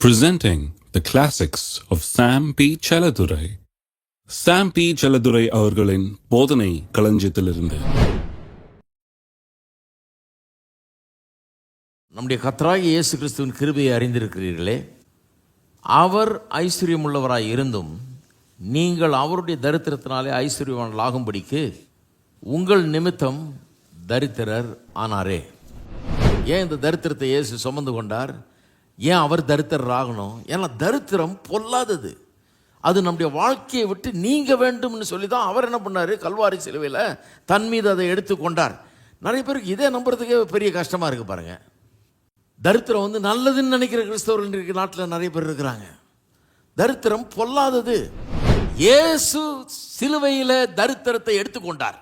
Presenting the classics of Sam P. Chaladurai. Sam P. Chaladurai அவர்களின் போதனை களஞ்சியத்திலிருந்து. நம்முடைய கர்த்தராகிய இயேசு கிறிஸ்துவின் கிருபையை அறிந்திருக்கிறீர்களே. அவர் ஐஸ்வர்யமுள்ளவராய் இருந்தும் நீங்கள் அவருடைய தரித்திரத்தினாலே ஐஸ்வர்யவான்களாகும்படிக்கு உங்கள் நிமித்தம் தரித்திரர் ஆனாரே. ஏன் இந்த தரித்திரத்தை இயேசு சுமந்து கொண்டார்? ஏன் அவர் தரித்திரர் ஆகணும்? ஏன்னா தரித்திரம் பொல்லாதது. அது நம்முடைய வாழ்க்கையை விட்டு நீங்க வேண்டும்னு சொல்லி தான் அவர் என்ன பண்ணார்? கல்வாரி சிலுவையில் தன் மீது அதை எடுத்து கொண்டார். நிறைய பேருக்கு இதே நம்புறதுக்கே பெரிய கஷ்டமாக இருக்குது பாருங்க. தரித்திரம் நல்லதுன்னு நினைக்கிற கிறிஸ்தவர்கள் இருக்கிற நாட்டில் நிறைய பேர் இருக்கிறாங்க. தரித்திரம் பொல்லாதது. இயேசு சிலுவையில் தரித்திரத்தை எடுத்துக்கொண்டார்.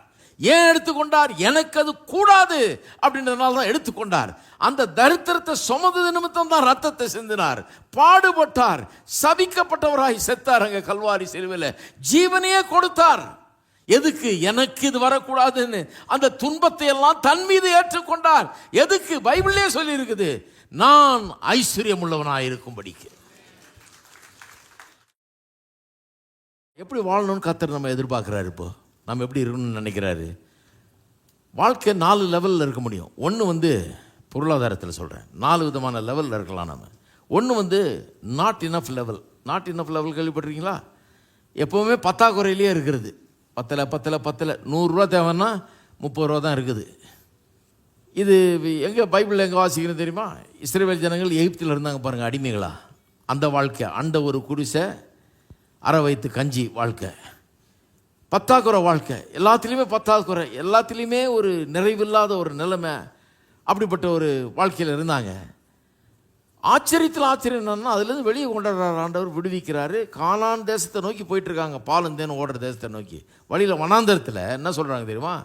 ஏன் எடுத்துக்கொண்டார்? எனக்கு அது கூடாது அப்படின்றதுனால தான் எடுத்துக்கொண்டார். அந்த தரித்திரத்தை சுமந்தது நிமித்தம் தான் ரத்தத்தை சிந்தினார், பாடுபட்டார், சபிக்கப்பட்டவராய் செத்தார். அங்கே கல்வாரி சிலுவையில் ஜீவனையே கொடுத்தார். எதுக்கு? எனக்கு இது வரக்கூடாதுன்னு அந்த துன்பத்தை எல்லாம் தன் மீது ஏற்றுக்கொண்டார். எதுக்கு? பைபிளே சொல்லி இருக்குது, நான் ஐஸ்வர்யம் உள்ளவனாய் இருக்கும்படிக்கு. எப்படி வாழணும்னு கர்த்தர் நம்ம எதிர்பார்க்கிறாரு. இப்போ நம்ம எப்படி இருக்கணும்னு நினைக்கிறாரு? வாழ்க்கை 4 லெவலில் இருக்க முடியும். ஒன்று பொருளாதாரத்தில் சொல்கிறேன், 4 விதமான லெவலில் இருக்கலாம் நம்ம. ஒன்று not enough level. Not enough level கேள்விப்பட்டிருக்கீங்களா? எப்போவுமே பத்தாக்குறையிலே இருக்கிறது. பத்தலை 100 ரூபா தேவைன்னா 30 ரூபா தான் இருக்குது. இது எங்கே பைபிளில் எங்கே வாசிக்கணும் தெரியுமா? இஸ்ரவேல் ஜனங்கள் எகிப்தில் இருந்தாங்க பாருங்கள், அடிமைகளா. அந்த வாழ்க்கை, அந்த ஒரு குடிசை, அரை வயிற்று கஞ்சி வாழ்க்கை, பத்தாக்குறை வாழ்க்கை. எல்லாத்துலேயுமே பத்தாக்குறை, எல்லாத்துலேயுமே ஒரு நிறைவில்லாத ஒரு நிலைமை. அப்படிப்பட்ட ஒரு வாழ்க்கையில் இருந்தாங்க. ஆச்சரியத்தில் ஆச்சரியம் என்னன்னா, அதுலேருந்து வெளியே கொண்டாடுறாரு ஆண்டவர், விடுவிக்கிறாரு. கானான் தேசத்தை நோக்கி போயிட்டுருக்காங்க, பாலும் தேனும் ஓடுற தேசத்தை நோக்கி. வழியில் வனாந்தரத்தில் என்ன சொல்கிறாங்க தெரியுமா?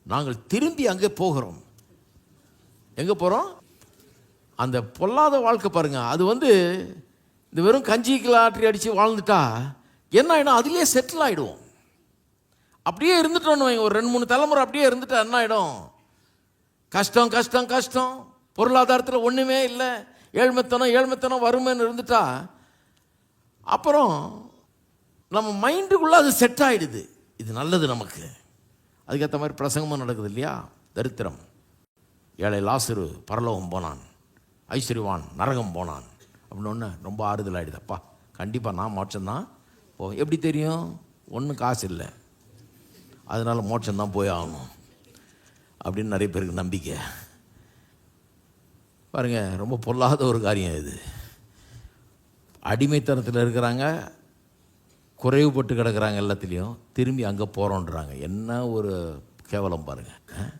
நாங்கள் திரும்பி அங்கே போகிறோம். எங்கே போகிறோம்? அந்த பொல்லாத வாழ்க்கை பாருங்கள். அது இந்த வெறும் கஞ்சிக்கு ஆற்றி அடித்து வாழ்ந்துட்டா என்ன ஆகிடும்? அதுலேயே செட்டில் ஆகிடுவோம். அப்படியே இருந்துட்டோன்னு வைங்க, ஒரு 2-3 தலைமுறை அப்படியே இருந்துட்டா என்ன ஆகிடும்? கஷ்டம் கஷ்டம் கஷ்டம். பொருளாதாரத்தில் ஒன்றுமே இல்லை, ஏழ்மைத்தனம் வறுமைன்னு இருந்துட்டா அப்புறம் நம்ம மைண்டுக்குள்ளே அது செட் ஆகிடுது. இது நல்லது நமக்கு. அதுக்கேற்ற மாதிரி பிரசங்கமும் நடக்குது இல்லையா? தரித்திரம். ஏழை லாசரு பரலோகம் போனான், ஐஸ்வர்யவான் நரகம் போனான் அப்படின்னு ஒன்று ரொம்ப ஆறுதல் ஆகிடுது. அப்பா கண்டிப்பாக நான் மோட்சம்தான் போவேன். எப்படி தெரியும்? ஒன்றும் காசு இல்லை, அதனால் மோட்சம்தான் போய் ஆகணும் அப்படின்னு நிறைய பேருக்கு நம்பிக்கை. பாருங்கள், ரொம்ப பொல்லாத ஒரு காரியம் இது. அடிமைத்தனத்தில் இருக்கிறாங்க, குறைவுபட்டு கிடக்கிறாங்க, எல்லாத்துலேயும் திரும்பி அங்கே போகிறோன்றாங்க. என்ன ஒரு கேவலம் பாருங்கள்.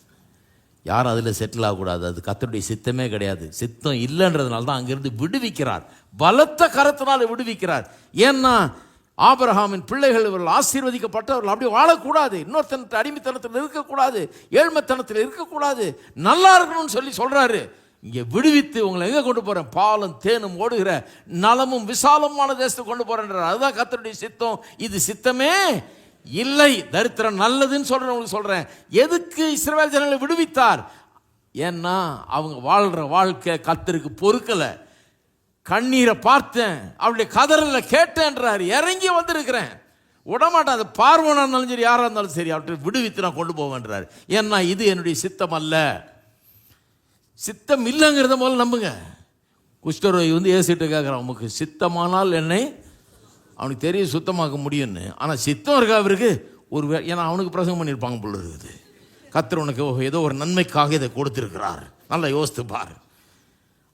யாரும் அதில் செட்டில் ஆகக்கூடாது. அது கர்த்தருடைய சித்தமே கிடையாது. சித்தம் இல்லைன்றதுனால தான் அங்கேருந்து விடுவிக்கிறார், பலத்த கரத்தினால் விடுவிக்கிறார். ஏன்னா ஆபிரகாமின் பிள்ளைகள் இவர்கள் ஆசீர்வதிக்கப்பட்டவர்கள். அப்படி வாழக்கூடாது, இன்னொருத்தனத்தை அடிமைத்தனத்தில் இருக்கக்கூடாது, ஏழ்மைத்தனத்தில் இருக்கக்கூடாது, நல்லா இருக்கணும்னு சொல்கிறாரு. இங்கே விடுவித்து உங்களை எங்கே கொண்டு போகிறேன்? பாலும் தேனும் ஓடுகிற நலமும் விசாலமான தேசத்தை கொண்டு போகிறேன்றார். அதுதான் கர்த்தருடைய சித்தம். இது சித்தமே இல்லை. தரித்திரம் நல்லதுன்னு சொல்கிறேன். சொல்கிறேன், எதுக்கு இஸ்ரவேல் ஜனங்களை விடுவித்தார்? ஏன்னா அவங்க வாழ்கிற வாழ்க்கை கர்த்தருக்கு பொறுக்கலை. கண்ணீரை பார்த்தேன், அவருடைய கதறல கேட்டேன்றார். இறங்கி வந்திருக்கிறேன், விடமாட்டேன். அது பார்வனாக இருந்தாலும் சரி, யாராக இருந்தாலும் சரி, அவற்றை விடுவித்து நான் கொண்டு போவேன்றார். ஏன்னா இது என்னுடைய சித்தம் அல்ல. சித்தம் இல்லைங்கிறத போல நம்புங்க. குஷ்டரோகி ஏசிட்டு கேட்குறான், உமக்கு சித்தமானால் என்னை, அவனுக்கு தெரியும் சுத்தமாக்க முடியும்னு. ஆனால் சித்தம் இருக்கா அவருக்கு? ஒரு ஏன்னா அவனுக்கு பிரசங்கம் பண்ணியிருப்பாங்க போல இருக்குது. கர்த்தர் உனக்கு ஏதோ ஒரு நன்மைக்காக இதை கொடுத்துருக்கிறார், நல்லா யோசித்து பார்.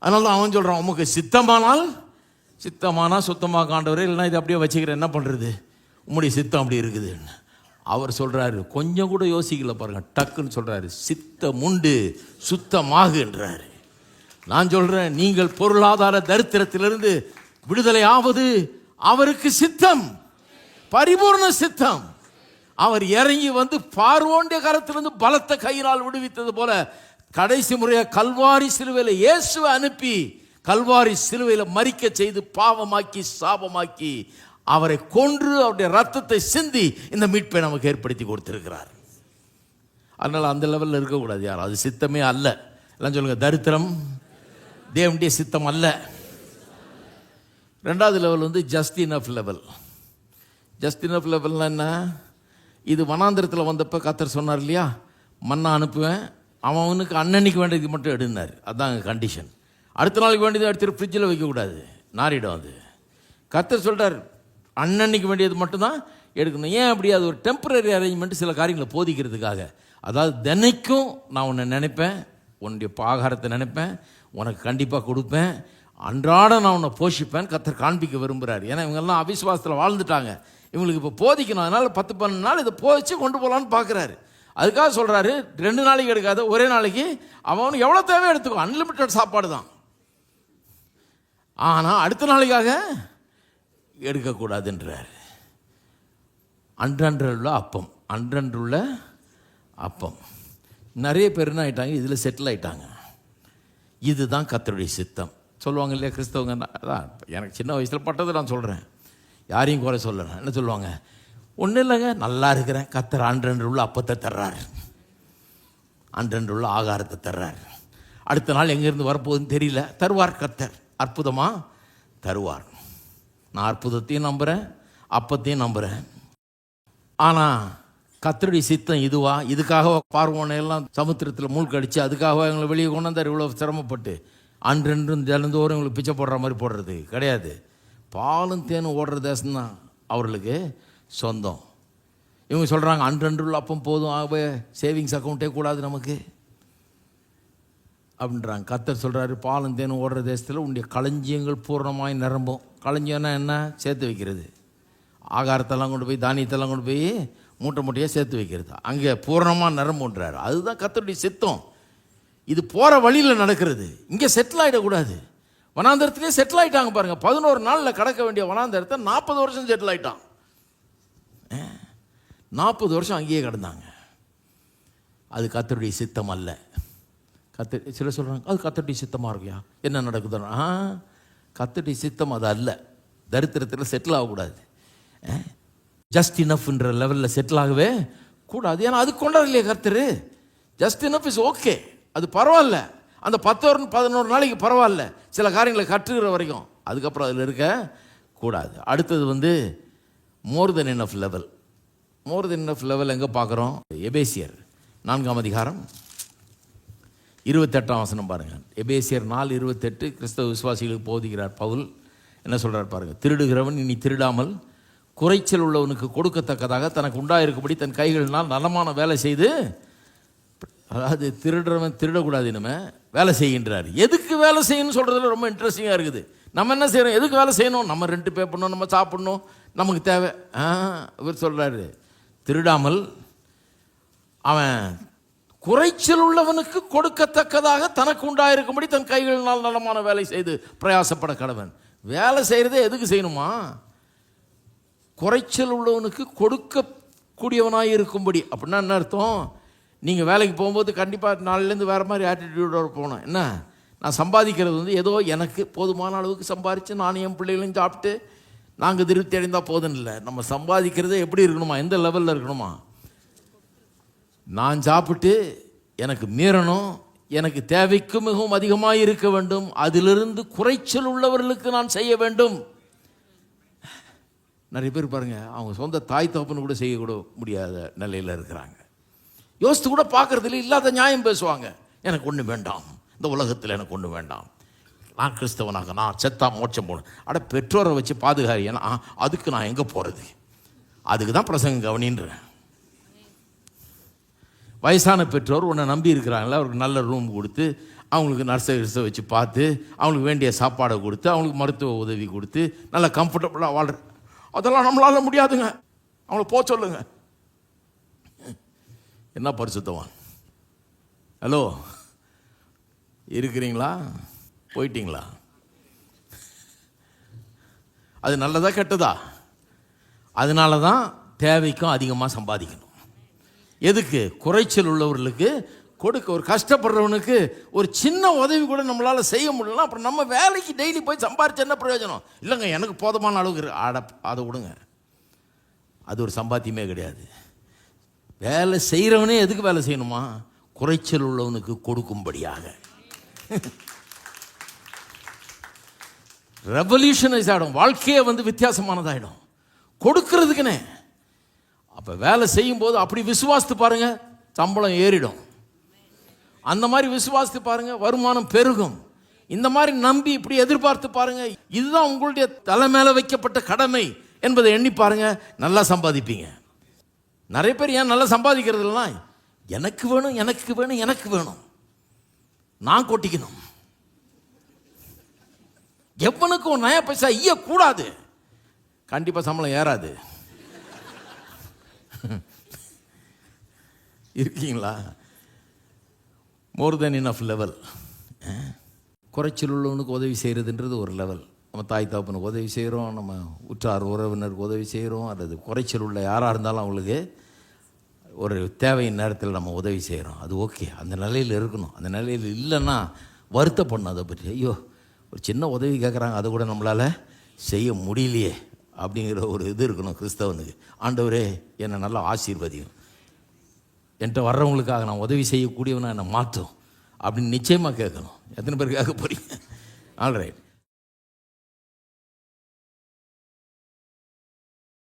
அதனால தான் அவன் சொல்கிறான், உமக்கு சித்தமானால் சுத்தமாக ஆண்டவரே, இல்லைனா இதை அப்படியே வச்சுக்கிறேன், என்ன பண்ணுறது, உம்முடைய சித்தம் அப்படி இருக்குதுன்னு. அவர் சொல்கிறாரு, கொஞ்சம் கூட யோசிக்கல பாருங்க, டக்குன்னு சொல்கிறாரு, சித்தம் உண்டு சுத்தமாகுன்றாரு. நான் சொல்கிறேன், நீங்கள் பொருளாதார தரித்திரத்திலிருந்து விடுதலை ஆவது அவருக்கு சித்தம், பரிபூர்ண சித்தம். அவர் இறங்கி பார்வோனுடைய கரத்திலிருந்து பலத்த கையினால் விடுவித்தது போல கடைசி முறையாக கல்வாரி சிலுவையில் இயேசுவை அனுப்பி கல்வாரி சிலுவையில் மரிக்க செய்து பாவமாக்கி சாபமாக்கி அவரை கொன்று அவருடைய ரத்தத்தை சிந்தி இந்த மீட்பை நமக்கு ஏற்படுத்தி கொடுத்திருக்கிறார். அதனால் அந்த லெவலில் இருக்கக்கூடாது யாரும். அது சித்தமே அல்ல. எல்லாம் சொல்லுங்க, தரித்திரம் தேவனுடைய சித்தம் அல்ல. ரெண்டாவது லெவல் வந்து just enough level. Just enough லெவல்னா என்ன? இது வனாந்திரத்தில் வந்தப்போ கர்த்தர் சொன்னார் இல்லையா, மண்ணை அனுப்புவேன், அவனுக்கு அன்னன்னைக்கு வேண்டியது மட்டும் எடுனார். அதுதான் கண்டிஷன். அடுத்த நாளைக்கு வேண்டியது எடுத்துட்டு ஃப்ரிட்ஜில் வைக்கக்கூடாது, நாரிடும் அது. கர்த்தர் சொல்கிறார் அன்னன்னைக்கு வேண்டியது மட்டும்தான் எடுக்கணும். ஏன் அப்படி? அது ஒரு டெம்பரரி அரேஞ்ச்மெண்ட், சில காரியங்களை போதிக்கிறதுக்காக. அதாவது தினைக்கும் நான் உன்னை நினைப்பேன், உன்னுடைய ஆகாரத்தை நினைப்பேன், உனக்கு கண்டிப்பாக கொடுப்பேன், அன்றாட நான் உன்னை போஷிப்பேன் கர்த்தர் காண்பிக்க விரும்புகிறார். ஏன்னா இவங்கெல்லாம் அவிசுவாசத்தில் வாழ்ந்துட்டாங்க, இவங்களுக்கு இப்போ போதிக்கணும். அதனால் 10-12 நாள் இதை போதிச்சு கொண்டு போகலான்னு பார்க்குறாரு. அதுக்காக சொல்கிறாரு 2 நாளைக்கு எடுக்காத, ஒரே நாளைக்கு அவனுக்கு எவ்வளோ தேவை எடுத்துக்கோ, அன்லிமிட்டட் சாப்பாடு தான். ஆனால் அடுத்த நாளைக்காக எடுக்கக்கூடாதுன்றார். அன்றன்றுள்ள அப்பம், அன்றன்றுள்ள அப்பம். நிறைய பேர் என்ன ஆகிட்டாங்க, இதில் செட்டில் ஆகிட்டாங்க. இதுதான் கர்த்தருடைய சித்தம் சொல்லுவாங்க இல்லையா கிறிஸ்தவங்க. அதான் எனக்கு சின்ன வயசில் பட்டது நான் சொல்கிறேன், யாரையும் குறை சொல்லலை. என்ன சொல்லுவாங்க? ஒன்றும் இல்லைங்க, நல்லா இருக்கிறேன், கர்த்தர் அன்றன்றுள்ள அப்பத்தை தர்றார், அன்றன்றுள்ள ஆகாரத்தை தர்றார். அடுத்த நாள் எங்கேருந்து வரப்போகுதுன்னு தெரியல, தருவார் கர்த்தர், அற்புதமாக தருவார். நான் அற்புதத்தையும் நம்புகிறேன், அப்பத்தையும் நம்புகிறேன். ஆனால் கர்த்தருடைய சித்தம் இதுவா? இதுக்காக பார்வோனையெல்லாம் சமுத்திரத்தில் மூழ்கடிச்சு அதுக்காக எங்களை வெளியே கொண்டு வந்தார் இவ்வளோ சிரமப்பட்டு? அன்றென்றும் தினந்தோறும் எங்களுக்கு பிச்சை போடுற மாதிரி போடுறது கிடையாது. பாலும் தேனும் ஓடுற தேசம்தான் அவர்களுக்கு சொந்தம். இவங்க சொல்கிறாங்க அன்றன்றுள்ள அப்பம் போதும், ஆகவே சேவிங்ஸ் அக்கௌண்ட்டே கூடாது நமக்கு அப்படின்றாங்க. கர்த்தர் சொல்கிறாரு பாலும் தேனும் ஓடுற தேசத்தில் உன்னுடைய களஞ்சியங்கள் பூர்ணமாய் நிரம்பும். களஞ்சியம்னா என்ன? சேர்த்து வைக்கிறது. ஆகாரத்தெல்லாம் கொண்டு போய், தானியத்தெல்லாம் கொண்டு போய் மூட்டை மூட்டையாக சேர்த்து வைக்கிறது. அங்கே பூர்ணமாக நிரம்புன்றார். அதுதான் கர்த்தருடைய சித்தம். இது போகிற வழியில் நடக்கிறது. இங்கே செட்டில் ஆகிடக்கூடாது. வனாந்தரத்திலே செட்டில் ஆகிட்டாங்க பாருங்கள். 11 நாளில் கடக்க வேண்டிய வனாந்தரத்தை 40 வருஷம் செட்டில் ஆகிட்டான். 40 வருஷம் அங்கேயே கிடந்தாங்க. அது கர்த்தருடைய சித்தம் அல்ல. சில சொல்கிறாங்க அது கர்த்தருடைய சித்தமாக இருக்கியா, என்ன நடக்குதுன்னா கர்த்தருடைய சித்தம் அது அல்ல. தரித்திரத்தில் செட்டில் ஆகக்கூடாது, ஜஸ்ட் இனஃப்ன்ற லெவலில் செட்டில் ஆகவே கூடாது. ஏன்னா அது கொண்டாடு இல்லையா கர்த்தர். ஜஸ்ட் இனஃப் இஸ் ஓகே, அது பரவாயில்ல. அந்த 10-11 நாளைக்கு பரவாயில்ல, சில காரியங்களை கற்றுக்கிற வரைக்கும். அதுக்கப்புறம் அதில் இருக்க கூடாது. அடுத்தது வந்து மோர் தென் இனஃப் லெவல். மோர் தென் இனஃப் லெவல் எங்கே பார்க்குறோம்? எபேசியர் 4ஆம் அதிகாரம் 28ஆம் வசனம் பாருங்கள். எபேசியர் 4:28 கிறிஸ்தவ விசுவாசிகளுக்கு போதிக்கிறார் பவுல். என்ன சொல்கிறார் பாருங்கள். திருடுகிறவன் இனி திருடாமல் குறைச்சல் உள்ளவனுக்கு கொடுக்கத்தக்கதாக தனக்கு உண்டாயிருக்கும்படி தன் கைகளினால் நலமான வேலை செய்து, அதாவது திருடுறவன் திருடக்கூடாது, இனிமே வேலை செய்கின்றார். எதுக்கு வேலை செய்யணும்னு சொல்கிறதுல ரொம்ப இன்ட்ரெஸ்டிங்காக இருக்குது. நம்ம என்ன செய்கிறோம்? எதுக்கு வேலை செய்யணும்? நம்ம ரெண்ட் பே பண்ணணும், நம்ம சாப்பிடணும், நமக்கு தேவை. இவர் சொல்கிறாரு திருடாமல் அவன் குறைச்சல் உள்ளவனுக்கு கொடுக்கத்தக்கதாக தனக்கு உண்டாயிருக்கும்படி தன் கைகளினால் நலமான வேலை செய்து பிரயாசப்பட கடவன். வேலை செய்கிறதே எதுக்கு செய்யணுமா? குறைச்சல் உள்ளவனுக்கு கொடுக்கக்கூடியவனாக இருக்கும்படி. அப்படின்னா என்ன அர்த்தம்? நீங்கள் வேலைக்கு போகும்போது கண்டிப்பாக நாளிலேருந்து வேறு மாதிரி ஆட்டிடியூடோடு போகணும். என்ன, நான் சம்பாதிக்கிறது வந்து ஏதோ எனக்கு போதுமான அளவுக்கு சம்பாதிச்சு நானும் என் பிள்ளைகளையும் சாப்பிட்டு நாங்கள் திருப்தி அடைந்தால் போதும் இல்லை. நம்ம சம்பாதிக்கிறதே எப்படி இருக்கணுமா? எந்த லெவலில் இருக்கணுமா? நான் சாப்பிட்டு எனக்கு மீறணும், எனக்கு தேவைக்கு மிகவும் அதிகமாக இருக்க வேண்டும், அதிலிருந்து குறைச்சல் உள்ளவர்களுக்கு நான் செய்ய வேண்டும். நிறைய பேர் பாருங்கள், அவங்க சொந்த தாய் தகப்பன்னு கூட செய்யக்கூட முடியாத நிலையில் இருக்கிறாங்க. யோசித்து கூட பார்க்குறதுல இல்லாத நியாயம் பேசுவாங்க. எனக்கு ஒன்று வேண்டாம், இந்த உலகத்தில் எனக்கு ஒன்று வேண்டாம், நான் கிறிஸ்தவனாக நான் செத்தா மோட்சம் போகணும். அட பெற்றோரை வச்சு பாதுகாரி, ஏன்னா அதுக்கு நான் எங்கே போகிறது? அதுக்கு தான் பிரசங்க கவனின்றேன். வயசான பெற்றோர் உன்னை நம்பி இருக்கிறாங்களே, அவருக்கு நல்ல ரூம் கொடுத்து, அவங்களுக்கு நர்ஸை வச்சு பார்த்து, அவங்களுக்கு வேண்டிய சாப்பாடை கொடுத்து, அவங்களுக்கு மருத்துவ உதவி கொடுத்து நல்லா கம்ஃபர்டபுளாக வாழ்ற, அதெல்லாம் நம்மளால முடியாதுங்க, அவங்கள போக சொல்லுங்க. என்ன பரிசுத்தவான்? ஹலோ, இருக்கிறீங்களா? போயிட்டீங்களா? அது நல்லதா கெட்டதா? அதனால தான் தேவைக்கும் அதிகமாக சம்பாதிக்கணும். எதுக்கு? குறைச்சல் உள்ளவர்களுக்கு கொடுக்க. ஒரு கஷ்டப்படுறவனுக்கு ஒரு சின்ன உதவி கூட நம்மளால் செய்ய முடியலன்னா அப்புறம் நம்ம வேலைக்கு டெய்லி போய் சம்பாரிச்சு என்ன பிரயோஜனம்? இல்லைங்க எனக்கு போதுமான அளவுக்கு அதை விடுங்க, அது ஒரு சம்பாத்தியமே கிடையாது. வேலை செய்கிறவனே எதுக்கு வேலை செய்யணுமா? குறைச்சல் உள்ளவனுக்கு கொடுக்கும்படியாக. ரெவல்யூஷனைஸ் ஆகிடும், வாழ்க்கையே வந்து வித்தியாசமானதாகிடும் கொடுக்கறதுக்குனே. அப்போ வேலை செய்யும்போது அப்படி விசுவாசித்து பாருங்க, சம்பளம் ஏறிடும். அந்த மாதிரி விசுவாசித்து பாருங்க, வருமானம் பெருகும். இந்த மாதிரி நம்பி இப்படி எதிர்பார்த்து பாருங்க, இதுதான் உங்களுடைய தலை மேலே வைக்கப்பட்ட கடமை என்பதை எண்ணி பாருங்க, நல்லா சம்பாதிப்பீங்க. நிறைய பேர் ஏன் நல்லா சம்பாதிக்கிறது இல்லைனா, எனக்கு வேணும் எனக்கு வேணும் எனக்கு வேணும், நான் கொட்டிக்கணும், எவனுக்கும் நயா பைசா ஈய கூடாது, கண்டிப்பாக சம்பளம் ஏறாது. இருக்கீங்களா? மோர் தென் இனஃப் லெவல். குறைச்சல் உள்ளவனுக்கு உதவி செய்கிறதுன்றது ஒரு லெவல். நம்ம தாய் தகப்பனுக்கு உதவி செய்கிறோம், நம்ம உற்றார் உறவினருக்கு உதவி செய்கிறோம், அல்லது குறைச்சல் உள்ள யாராக இருந்தாலும் அவங்களுக்கு ஒரு தேவையின் நேரத்தில் நம்ம உதவி செய்கிறோம். அது ஓகே, அந்த நிலையில் இருக்கணும். அந்த நிலையில் இல்லைன்னா வருத்தப்படணும் அதை பற்றி. ஐயோ, ஒரு சின்ன உதவி கேட்குறாங்க, அதை கூட நம்மளால் செய்ய முடியலையே அப்படிங்கிற ஒரு இது இருக்கணும் கிறிஸ்தவனுக்கு. ஆண்டவரே என்னை நல்லா ஆசீர்வதியும், என்கிட்ட வர்றவங்களுக்காக நான் உதவி செய்யக்கூடியவனை என்னை மாற்றும் அப்படின்னு நிச்சயமாக கேட்கணும். எத்தனை பேர் கேட்க போகிறீங்க? ஆல்ரைட்.